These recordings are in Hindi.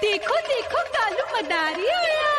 देखो देखो कालू मदारी आया।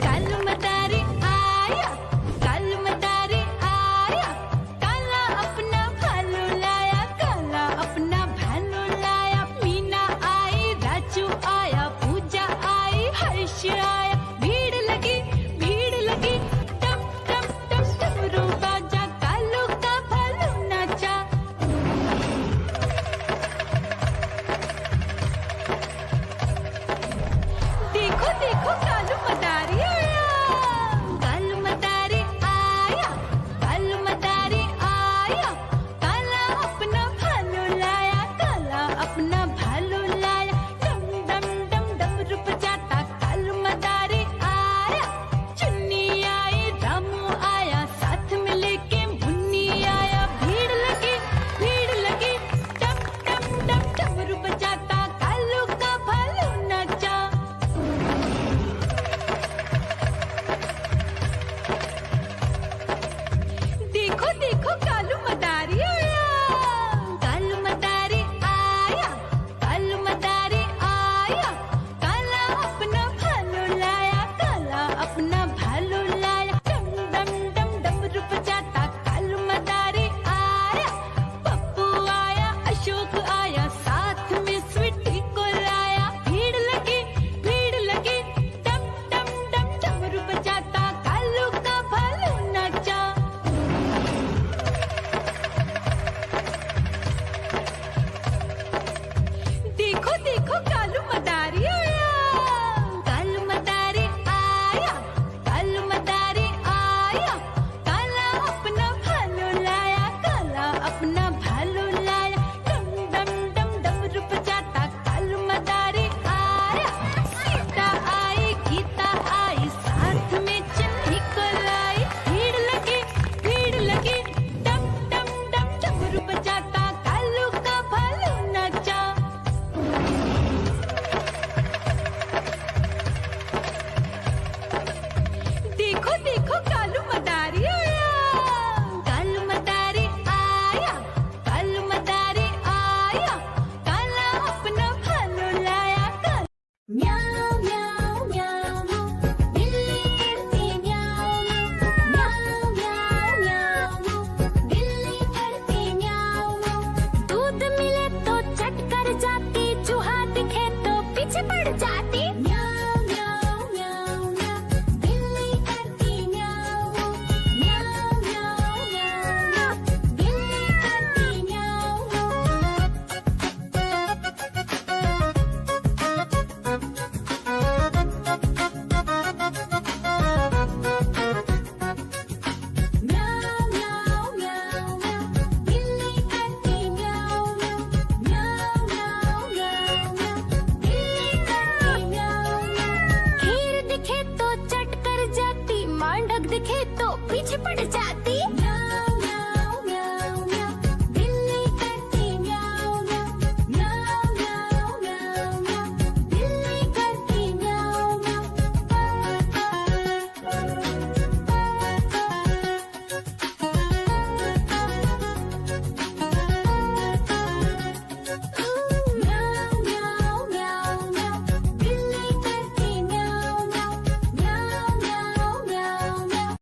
कालू मदारी आया, कालू मदारी आया, काला अपना भालू लाया, काला अपना भालू लाया। मीना आई, राजू आया, पूजा आई, हर्ष आया। भीड़ लगी टम टम टम डमरू बाजा, कालू का भालू नाचा। देखो देखो कालू मदारी आया, कालू मदारी आया, कालू मदारी आया, काला अपना भालू लाया, काला अपना भालू लाया। डम डम डम डमरू बजाता कालू मदारी आया। चुन्नी आई, रामू आया, साथ में लेके मुन्नी आया। भीड़ लगी टम टम टम डमरू बजाता कालू का भालू नाचा। देखो देखो कालू मदारी आया, कालू मदारी आया, कालू मदारी आया, काला अपना भालू लाया, काला अपना भालू लाया। डम डम डम डमरू बजाता कालू मदारी आया। पप्पू आया, अशोक आया, साथ में स्वीटी को लाया। भीड़ लगी टम टम टम डमरू बजाता कालू का भालू नाचा। देखो देखो कालू मदारी आया, कालू मदारी आया, कालू मदारी आया, काला अपना भालू लाया, काला अपना भालू लाया। डम डम डम डमरू बजाता कालू मदारी आया। सीता आई, गीता आई, साथ में चन्नी को लाई। भीड़ लगी टम टम डम डमरू बजाता कालू का भालू नाचा। देखो देखो कालू मदारी आया, कालू मदारी आया, कालू मदारी आया, काला अपना भालू लाया। म्याऊ म्याऊ म्याऊ, बिल्ली करती म्याऊ म्याऊ म्याऊ म्याऊ, बिल्ली करती म्याऊ। दूध मिले तो चट कर जाती, चूहा दिखे तो पीछे पड़ जाती। म्याऊ म्याऊ म्याऊ म्याऊ, बिल्ली करती म्याऊ म्याऊ म्याऊ म्याऊ, बिल्ली करती म्याऊ। म्याऊ म्याऊ म्याऊ म्याऊ, बिल्ली करती म्याऊ म्याऊ म्याऊ म्याऊ म्याऊ, बिल्ली करती म्याऊ। खीर दिखे तो चट कर जाती, मांडक दिखे तो पीछे पड़ जाती। म्याऊ म्याऊ म्याऊ म्याऊ, बिल्ली करती म्याऊ म्याऊ म्याऊ म्याऊ म्याऊ म्याऊ, बिल्ली करती म्याऊ म्याऊ म्याऊ म्याऊ म्याऊ, बिल्ली करती म्याऊ म्याऊ म्याऊ म्याऊ म्याऊ म्याऊ।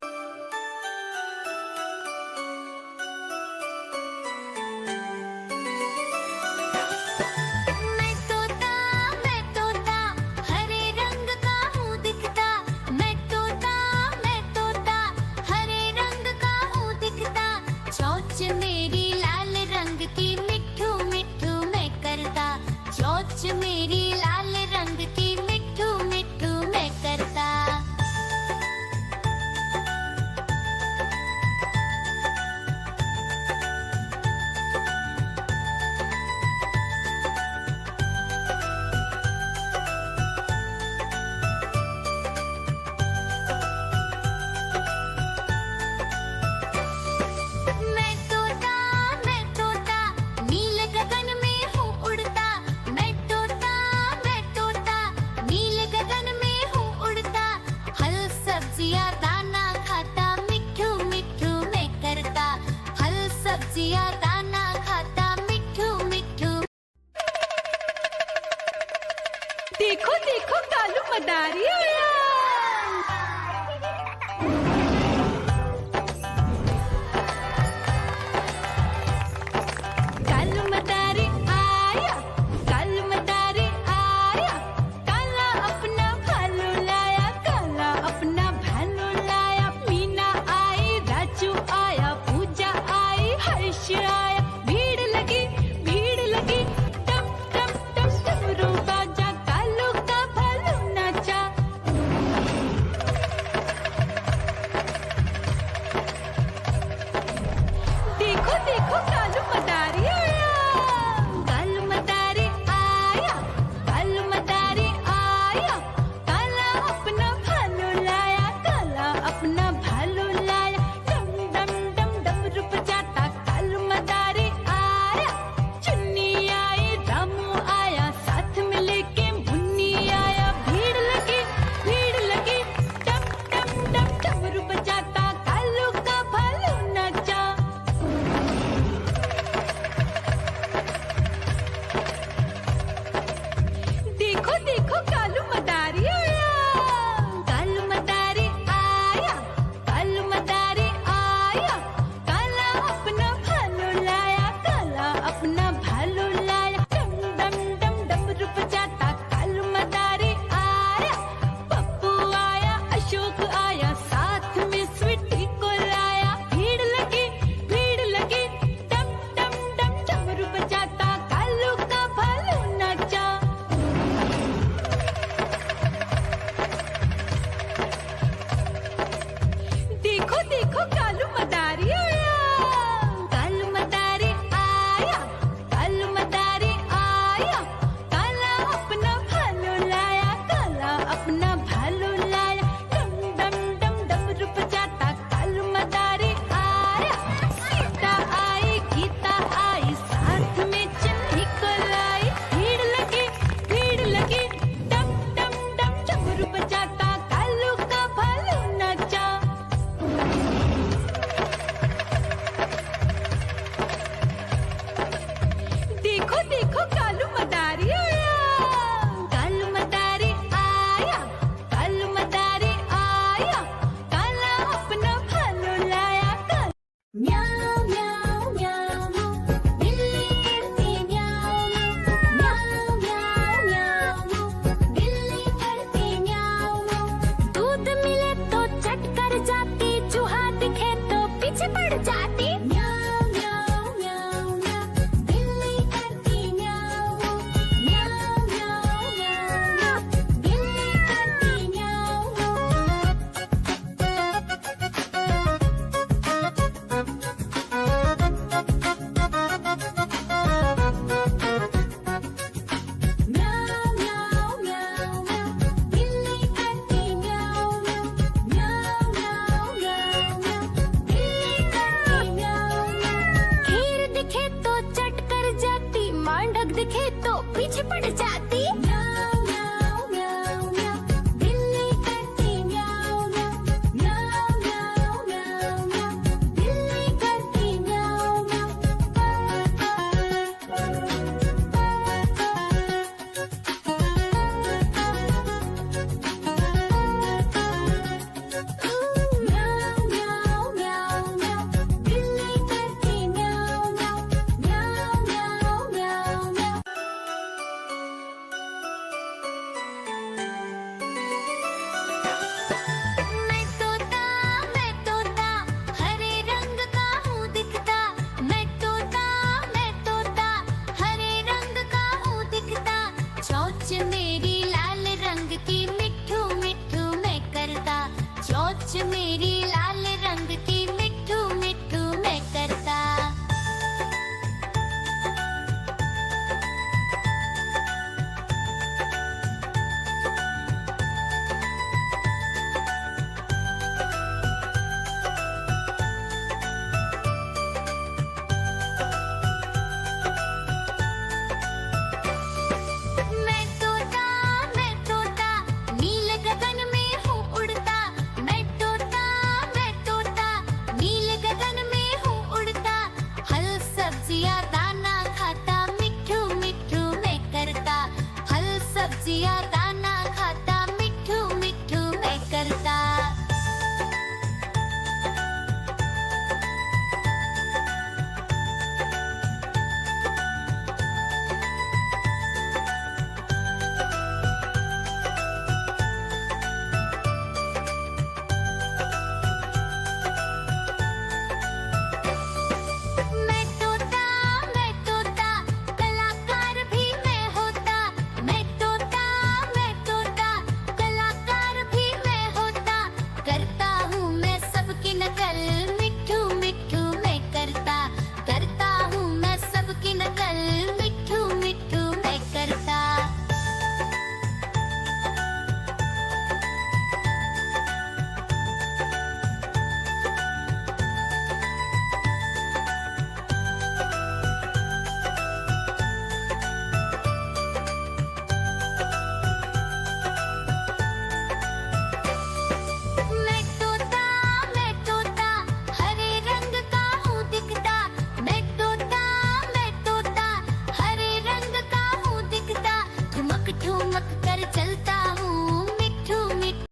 फेरी